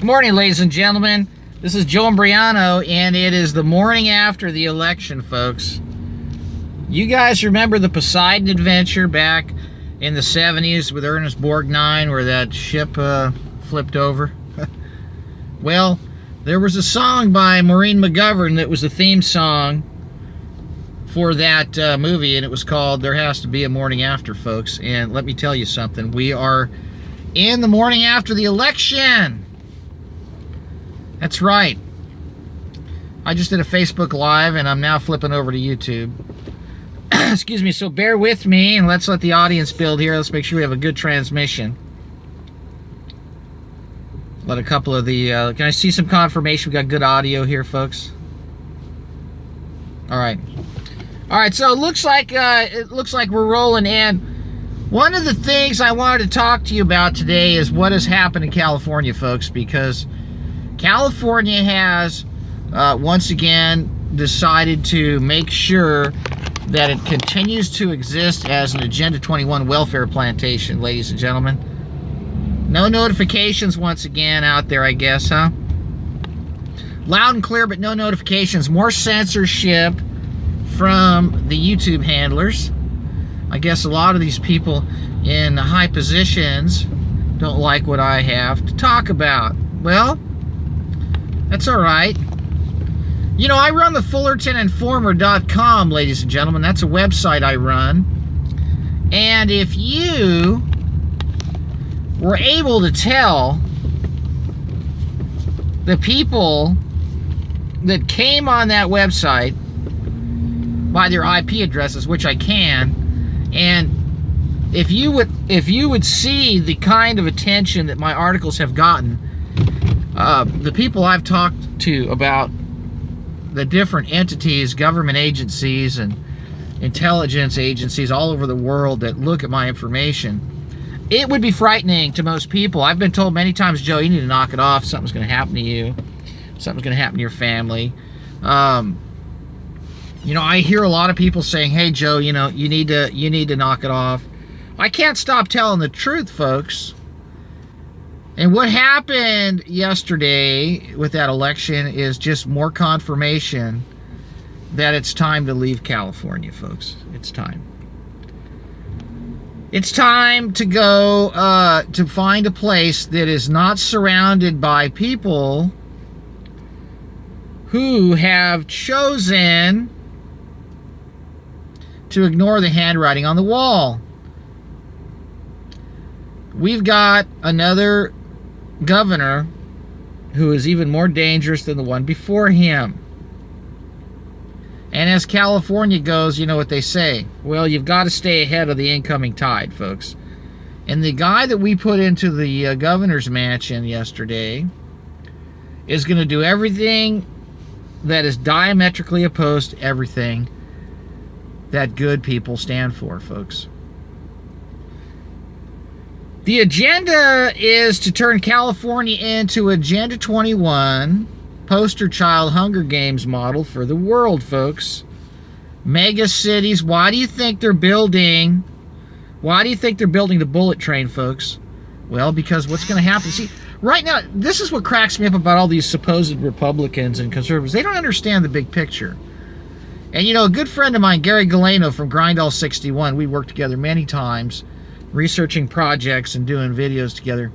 Good morning, ladies and gentlemen. This is Joe Imbriano, and it is the morning after the election, folks. You guys remember the Poseidon adventure back in the 70s with Ernest Borgnine, where that ship flipped over? Well, there was a song by Maureen McGovern that was the theme song for that movie, and it was called There Has to Be a Morning After, folks. And let me tell you something. We are in the morning after the election. That's right. I just did a Facebook Live, and I'm now flipping over to YouTube. Excuse me, so bear with me, and let's let the audience build here. Let's make sure we have a good transmission. Let a couple of the... can I see some confirmation we got good audio here, folks? All right. All right, so it looks like we're rolling in. One of the things I wanted to talk to you about today is what has happened in California, folks, because California has once again decided to make sure that it continues to exist as an Agenda 21 welfare plantation, ladies and gentlemen. No notifications once again out there, I guess, huh? Loud and clear, but no notifications. More censorship from the YouTube handlers. I guess a lot of these people in high positions don't like what I have to talk about. Well, that's all right. You know, I run the FullertonInformer.com, ladies and gentlemen. That's a website I run. And if you were able to tell the people that came on that website by their IP addresses, which I can, and if you would see the kind of attention that my articles have gotten, the people I've talked to about the different entities, government agencies, and intelligence agencies all over the world that look at my information, it would be frightening to most people. I've been told many times, Joe, you need to knock it off. Something's going to happen to you. Something's going to happen to your family. You know, I hear a lot of people saying, hey, Joe, you know, you need to knock it off. I can't stop telling the truth, folks. And what happened yesterday with that election is just more confirmation that it's time to leave California, folks. It's time. It's time to go to find a place that is not surrounded by people who have chosen to ignore the handwriting on the wall. We've got another governor who is even more dangerous than the one before him. And as California goes, you know what they say. Well, you've got to stay ahead of the incoming tide, folks. And the guy that we put into the governor's mansion yesterday is going to do everything that is diametrically opposed to everything that good people stand for, folks. The agenda is to turn California into Agenda 21, poster child Hunger Games model for the world, folks. Mega cities. Why do you think they're building? Why do you think they're building the bullet train, folks? Well, because what's going to happen? See, right now, this is what cracks me up about all these supposed Republicans and conservatives. They don't understand the big picture. And, you know, a good friend of mine, Gary Galeno from Grindall 61, we worked together many times, researching projects and doing videos together.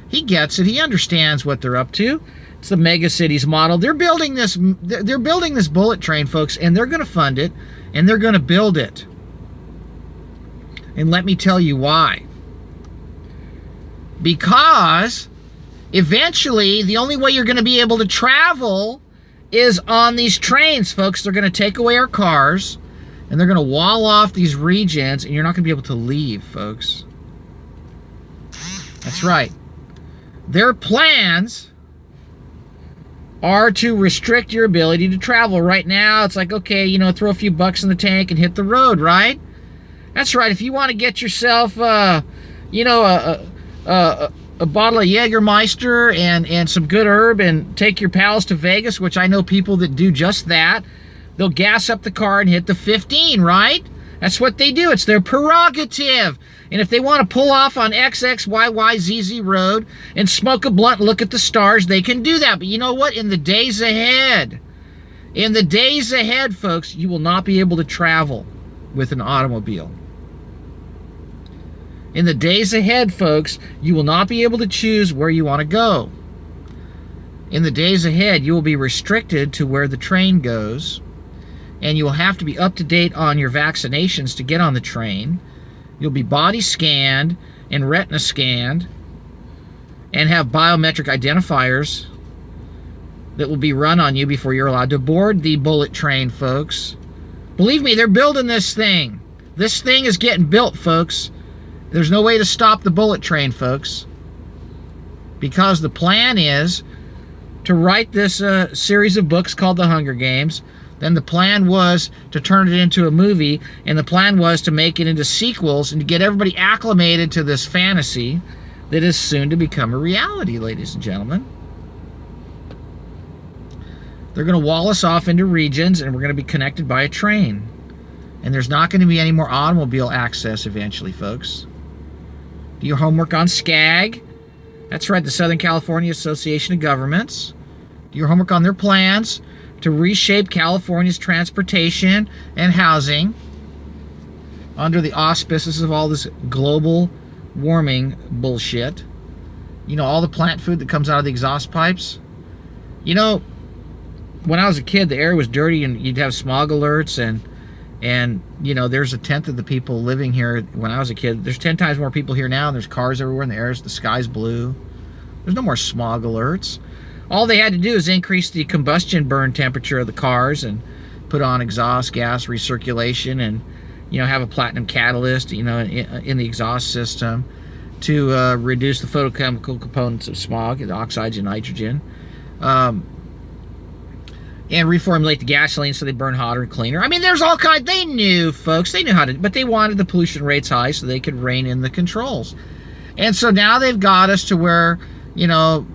He gets it. He understands what they're up to. It's the mega cities model. They're building this bullet train, folks, and they're going to fund it, and they're going to build it. And let me tell you why. Because eventually the only way you're going to be able to travel is on these trains, folks. They're going to take away our cars, and they're going to wall off these regions, and you're not going to be able to leave, folks. That's right. Their plans are to restrict your ability to travel. Right now, it's like, okay, you know, throw a few bucks in the tank and hit the road, right? That's right. If you want to get yourself, you know, a bottle of Jägermeister and some good herb and take your pals to Vegas, which I know people that do just that, they'll gas up the car and hit the 15, right? That's what they do. It's their prerogative. And if they want to pull off on XXYYZZ Road and smoke a blunt and look at the stars, they can do that. But you know what? In the days ahead, folks, you will not be able to travel with an automobile. In the days ahead, folks, you will not be able to choose where you want to go. In the days ahead, you will be restricted to where the train goes, and you will have to be up to date on your vaccinations to get on the train. You'll be body scanned and retina scanned and have biometric identifiers that will be run on you before you're allowed to board the bullet train, folks. Believe me, they're building this thing. This thing is getting built, folks. There's no way to stop the bullet train, folks, because the plan is to write this series of books called The Hunger Games. Then the plan was to turn it into a movie, and the plan was to make it into sequels and to get everybody acclimated to this fantasy that is soon to become a reality, ladies and gentlemen. They're going to wall us off into regions, and we're going to be connected by a train. And there's not going to be any more automobile access eventually, folks. Do your homework on SCAG. That's right, the Southern California Association of Governments. Do your homework on their plans to reshape California's transportation and housing under the auspices of all this global warming bullshit. You know, all the plant food that comes out of the exhaust pipes. You know, when I was a kid, the air was dirty and you'd have smog alerts, and you know, there's a tenth of the people living here when I was a kid. There's 10 times more people here now, and there's cars everywhere, and the sky's blue. There's no more smog alerts. All they had to do is increase the combustion burn temperature of the cars and put on exhaust gas recirculation, and you know, have a platinum catalyst, you know, in the exhaust system to reduce the photochemical components of smog, the oxides and nitrogen, and reformulate the gasoline so they burn hotter and cleaner. I mean, there's all kinds. They knew, folks. They knew how to, but they wanted the pollution rates high so they could rein in the controls. And so now they've got us to where, you know,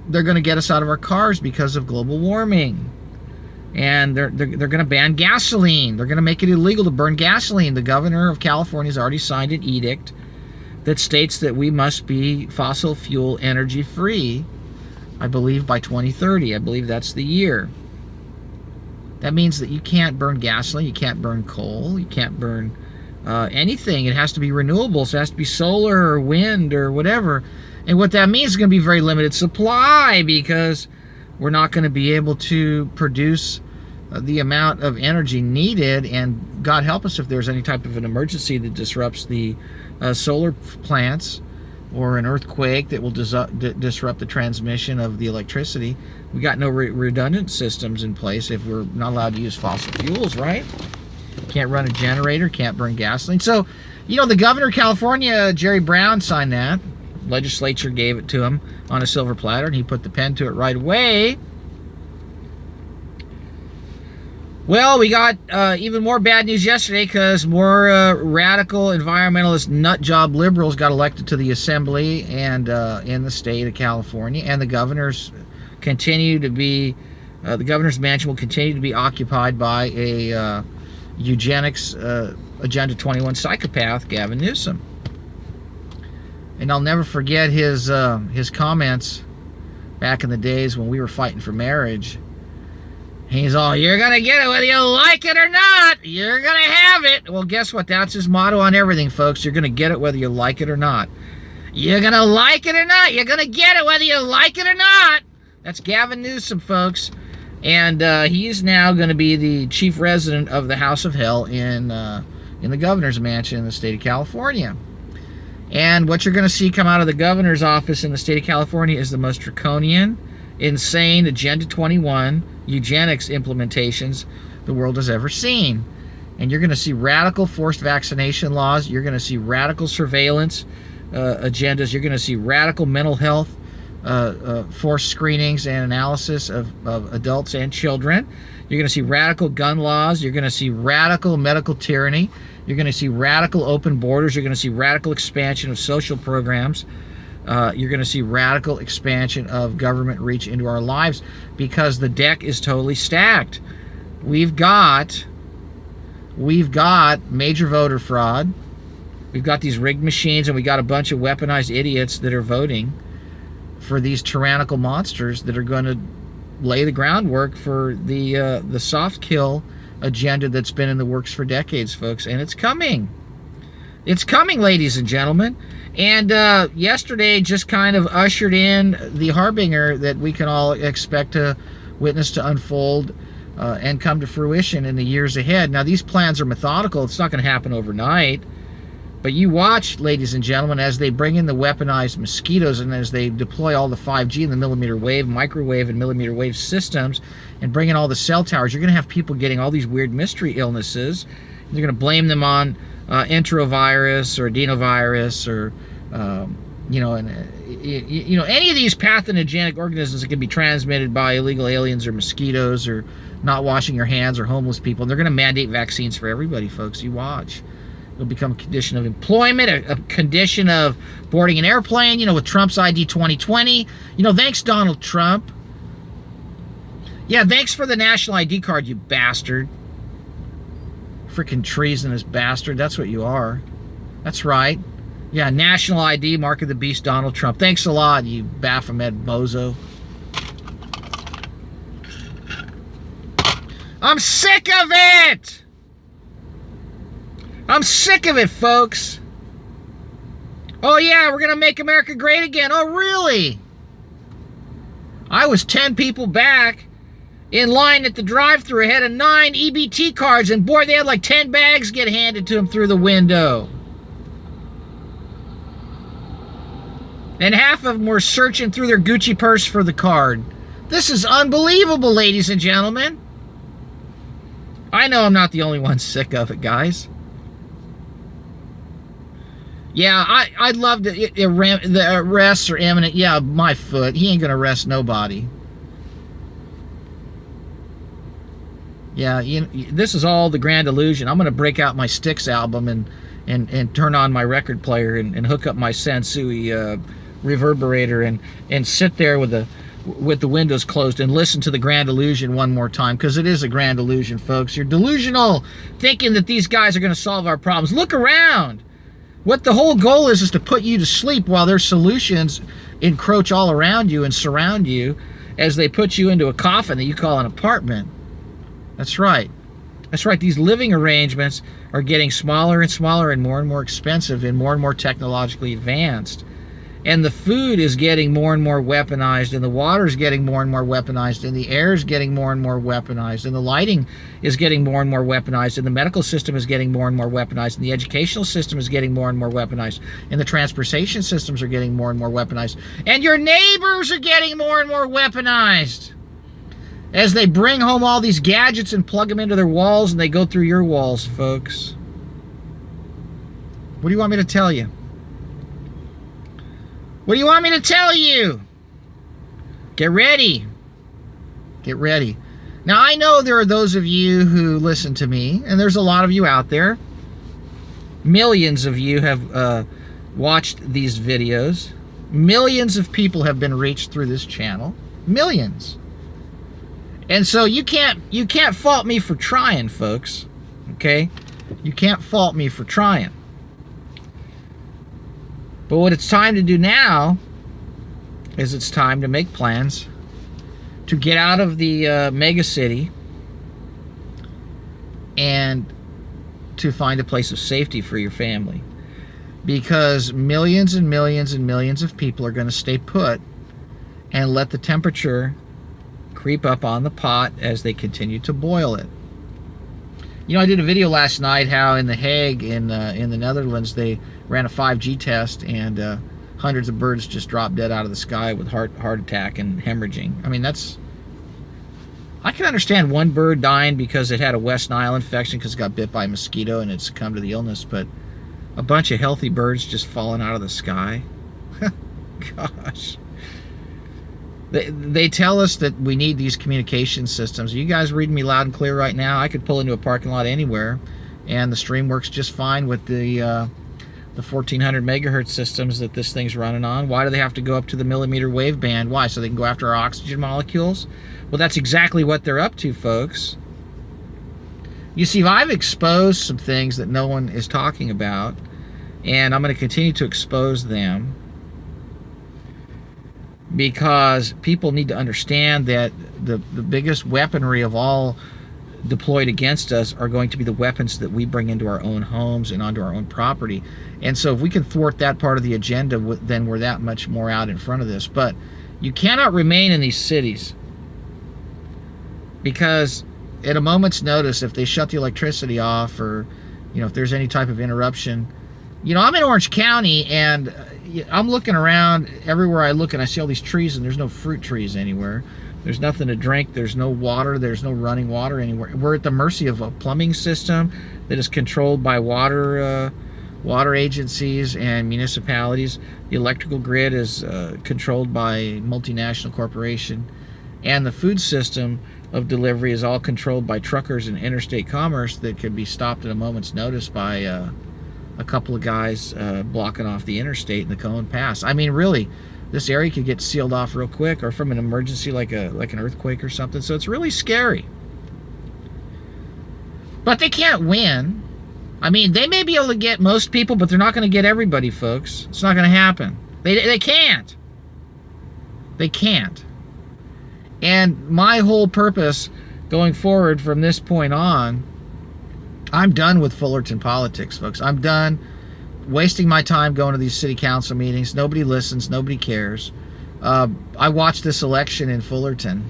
they're going to get us out of our cars because of global warming. And they're going to ban gasoline. They're going to make it illegal to burn gasoline. The governor of California has already signed an edict that states that we must be fossil fuel energy free, I believe, by 2030. I believe that's the year. That means that you can't burn gasoline, you can't burn coal, you can't burn anything. It has to be renewable, so it has to be solar or wind or whatever. And what that means is going to be very limited supply, because we're not going to be able to produce the amount of energy needed. And God help us if there's any type of an emergency that disrupts the solar plants, or an earthquake that will disrupt the transmission of the electricity. We got no redundant systems in place if we're not allowed to use fossil fuels, right? Can't run a generator, can't burn gasoline. So, you know, the governor of California, Jerry Brown, signed that. Legislature gave it to him on a silver platter, and he put the pen to it right away. Well, we got even more bad news yesterday, because more radical environmentalist nutjob liberals got elected to the assembly and in the state of California, and the governors continue to be, the governor's mansion will continue to be occupied by a eugenics Agenda 21 psychopath, Gavin Newsom. And I'll never forget his comments back in the days when we were fighting for marriage. He's all, you're going to get it whether you like it or not. You're going to have it. Well, guess what? That's his motto on everything, folks. You're going to get it whether you like it or not. You're going to like it or not. You're going to get it whether you like it or not. That's Gavin Newsom, folks. And he's now going to be the chief resident of the House of Hell in the governor's mansion in the state of California. And what you're going to see come out of the governor's office in the state of California is the most draconian, insane Agenda 21 eugenics implementations the world has ever seen. And you're going to see radical forced vaccination laws. You're going to see radical surveillance agendas. You're going to see radical mental health forced screenings and analysis of adults and children. You're going to see radical gun laws. You're going to see radical medical tyranny. You're going to see radical open borders. You're going to see radical expansion of social programs. You're going to see radical expansion of government reach into our lives, because the deck is totally stacked. We've got we've got major voter fraud. We've got these rigged machines, and we got a bunch of weaponized idiots that are voting for these tyrannical monsters that are going to lay the groundwork for the soft kill agenda that's been in the works for decades, folks. And it's coming. It's coming, ladies and gentlemen. And yesterday just kind of ushered in the harbinger that we can all expect to witness to unfold and come to fruition in the years ahead. Now, these plans are methodical. It's not going to happen overnight. But you watch, ladies and gentlemen, as they bring in the weaponized mosquitoes and as they deploy all the 5G and the millimeter wave, microwave, and millimeter wave systems and bring in all the cell towers, you're going to have people getting all these weird mystery illnesses. They're going to blame them on enterovirus or adenovirus or, any of these pathogenic organisms that can be transmitted by illegal aliens or mosquitoes or not washing your hands or homeless people. And they're going to mandate vaccines for everybody, folks. You watch. It'll become a condition of employment, a condition of boarding an airplane, with Trump's ID 2020. Thanks, Donald Trump. Yeah, thanks for the national ID card, you bastard. Freaking treasonous bastard. That's what you are. That's right. Yeah, national ID, mark of the beast, Donald Trump. Thanks a lot, you Baphomet bozo. I'm sick of it! I'm sick of it, folks. Oh, yeah, we're going to make America great again. Oh, really? I was 10 people back in line at the drive-thru ahead of 9 EBT cards, and boy, they had like 10 bags get handed to them through the window. And half of them were searching through their Gucci purse for the card. This is unbelievable, ladies and gentlemen. I know I'm not the only one sick of it, guys. Yeah, I'd love to. The arrests are imminent. Yeah, my foot. He ain't gonna arrest nobody. Yeah, this is all the grand illusion. I'm gonna break out my Styx album and turn on my record player and hook up my Sansui reverberator and sit there with the windows closed and listen to the grand illusion one more time, because it is a grand illusion, folks. You're delusional, thinking that these guys are gonna solve our problems. Look around. What the whole goal is to put you to sleep while their solutions encroach all around you and surround you as they put you into a coffin that you call an apartment. That's right. That's right. These living arrangements are getting smaller and smaller and more expensive and more technologically advanced. And the food is getting more and more weaponized, and the water is getting more and more weaponized, and the air is getting more and more weaponized, and the lighting is getting more and more weaponized, and the medical system is getting more and more weaponized, and the educational system is getting more and more weaponized, and the transportation systems are getting more and more weaponized, and your neighbors are getting more and more weaponized as they bring home all these gadgets and plug them into their walls, and they go through your walls, folks. What do you want me to tell you? What do you want me to tell you? Get ready. Get ready. Now, I know there are those of you who listen to me, and there's a lot of you out there. Millions of you have watched these videos. Millions of people have been reached through this channel. Millions. And so you can't fault me for trying, folks. Okay? You can't fault me for trying. But what it's time to do now is it's time to make plans to get out of the mega city and to find a place of safety for your family. Because millions and millions and millions of people are going to stay put and let the temperature creep up on the pot as they continue to boil it. I did a video last night how in The Hague in the Netherlands they ran a 5G test, and hundreds of birds just dropped dead out of the sky with heart attack and hemorrhaging. I mean, I can understand one bird dying because it had a West Nile infection because it got bit by a mosquito and it succumbed to the illness, but a bunch of healthy birds just falling out of the sky? Gosh. They tell us that we need these communication systems. Are you guys reading me loud and clear right now? I could pull into a parking lot anywhere, and the stream works just fine with the 1400 megahertz systems that this thing's running on. Why do they have to go up to the millimeter wave band? Why? So they can go after our oxygen molecules? Well, that's exactly what they're up to, folks. You see, I've exposed some things that no one is talking about, and I'm going to continue to expose them because people need to understand that the biggest weaponry of all deployed against us are going to be the weapons that we bring into our own homes and onto our own property. And so if we can thwart that part of the agenda, then we're that much more out in front of this. But you cannot remain in these cities, because at a moment's notice, if they shut the electricity off, or if there's any type of interruption, I'm in Orange County, and I'm looking around everywhere I look, and I see all these trees, and there's no fruit trees anywhere. There's nothing to drink. There's no water. There's no running water anywhere. We're at the mercy of a plumbing system that is controlled by water agencies and municipalities. The electrical grid is controlled by a multinational corporation, and the food system of delivery is all controlled by truckers and interstate commerce that could be stopped at a moment's notice by a couple of guys blocking off the interstate in the Cone Pass. I mean, really, this area could get sealed off real quick, or from an emergency like an earthquake or something. So it's really scary. But they can't win. I mean, they may be able to get most people, but they're not going to get everybody, folks. It's not going to happen. They can't. They can't. And my whole purpose going forward from this point on, I'm done with Fullerton politics, folks. I'm done wasting my time going to these city council meetings. Nobody listens. Nobody cares. I watched this election in Fullerton,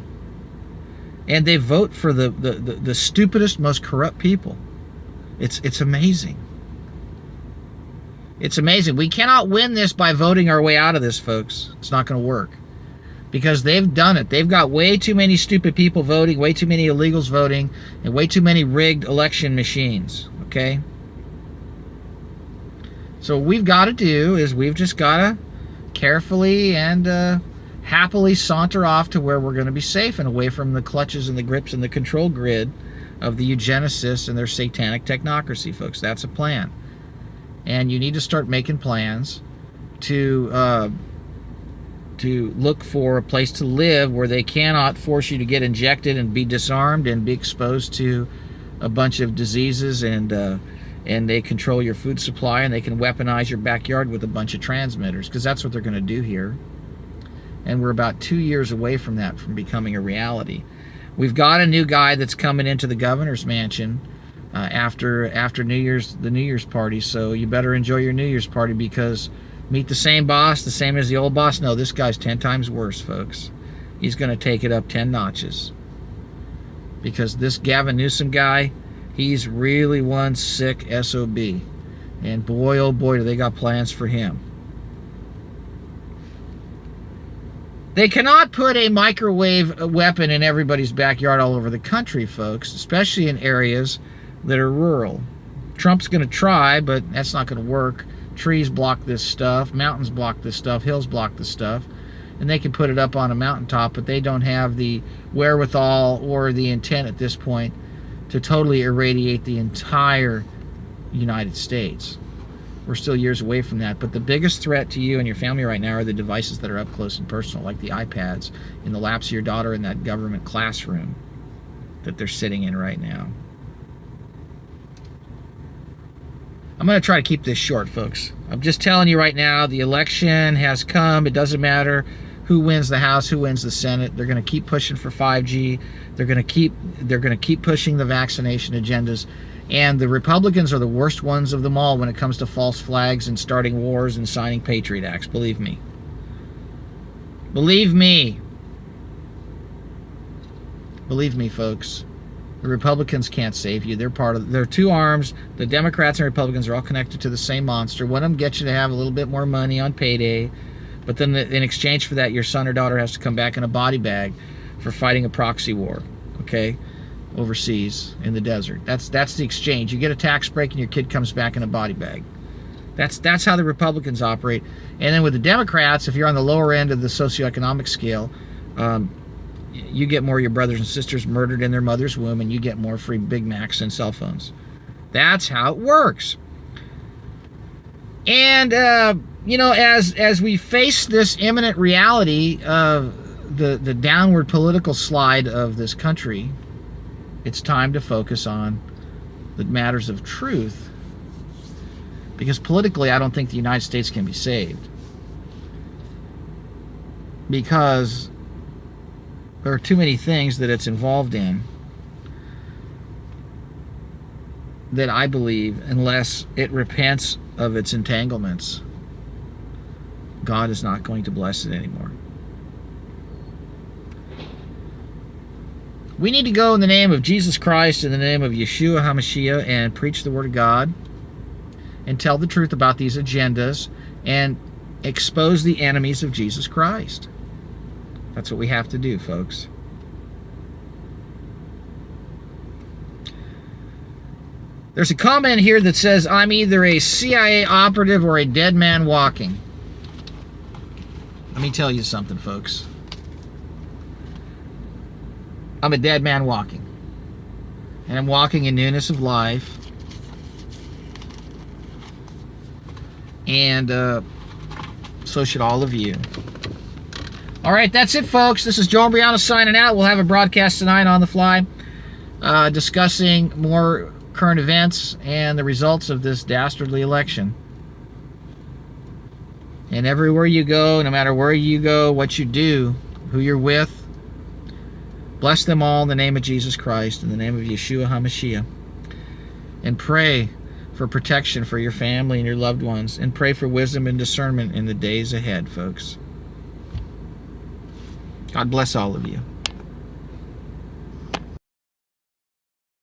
and they vote for the stupidest, most corrupt people. It's amazing. It's amazing. We cannot win this by voting our way out of this, folks. It's not going to work, because they've done it. They've got way too many stupid people voting, way too many illegals voting, and way too many rigged election machines, okay? So what we've got to do is we've just got to carefully and happily saunter off to where we're going to be safe and away from the clutches and the grips and the control grid of the eugenicists and their satanic technocracy, folks. That's a plan. And you need to start making plans to look for a place to live where they cannot force you to get injected and be disarmed and be exposed to a bunch of diseases, and they control your food supply, and they can weaponize your backyard with a bunch of transmitters, because that's what they're going to do here. And we're about 2 years away from that, from becoming a reality. We've got a new guy that's coming into the governor's mansion after the New Year's party, so you better enjoy your New Year's party, because meet the same boss, the same as the old boss? No, this guy's 10 times worse, folks. He's going to take it up 10 notches. Because this Gavin Newsom guy, he's really one sick SOB. And boy, oh boy, do they got plans for him. They cannot put a microwave weapon in everybody's backyard all over the country, folks, especially in areas that are rural. Trump's going to try, but that's not going to work. Trees block this stuff, mountains block this stuff, hills block this stuff, and they can put it up on a mountaintop, but they don't have the wherewithal or the intent at this point to totally irradiate the entire United States. We're still years away from that, but the biggest threat to you and your family right now are the devices that are up close and personal, like the iPads in the laps of your daughter in that government classroom that they're sitting in right now. I'm going to try to keep this short, folks. I'm just telling you right now, the election has come. It doesn't matter who wins the House, who wins the Senate. They're going to keep pushing for 5G. They're going to keep pushing the vaccination agendas. And the Republicans are the worst ones of them all when it comes to false flags and starting wars and signing Patriot Acts. Believe me. Believe me. Believe me, folks. The Republicans can't save you. They're two arms. The Democrats and Republicans are all connected to the same monster. One of them gets you to have a little bit more money on payday, but then in exchange for that, your son or daughter has to come back in a body bag for fighting a proxy war, okay, overseas in the desert. That's the exchange. You get a tax break and your kid comes back in a body bag. That's how the Republicans operate. And then with the Democrats, if you're on the lower end of the socioeconomic scale, you get more of your brothers and sisters murdered in their mother's womb, and you get more free Big Macs and cell phones. That's how it works. And, as we face this imminent reality of the downward political slide of this country, it's time to focus on the matters of truth, because politically I don't think the United States can be saved, because there are too many things that it's involved in that I believe, unless it repents of its entanglements, God is not going to bless it anymore. We need to go in the name of Jesus Christ, in the name of Yeshua HaMashiach, and preach the Word of God and tell the truth about these agendas and expose the enemies of Jesus Christ. That's what we have to do, folks. There's a comment here that says, I'm either a CIA operative or a dead man walking. Let me tell you something, folks. I'm a dead man walking. And I'm walking in newness of life. And so should all of you. All right, that's it, folks. This is Joe Brianna signing out. We'll have a broadcast tonight on the fly discussing more current events and the results of this dastardly election. And everywhere you go, no matter where you go, what you do, who you're with, bless them all in the name of Jesus Christ, in the name of Yeshua HaMashiach. And pray for protection for your family and your loved ones. And pray for wisdom and discernment in the days ahead, folks. God bless all of you.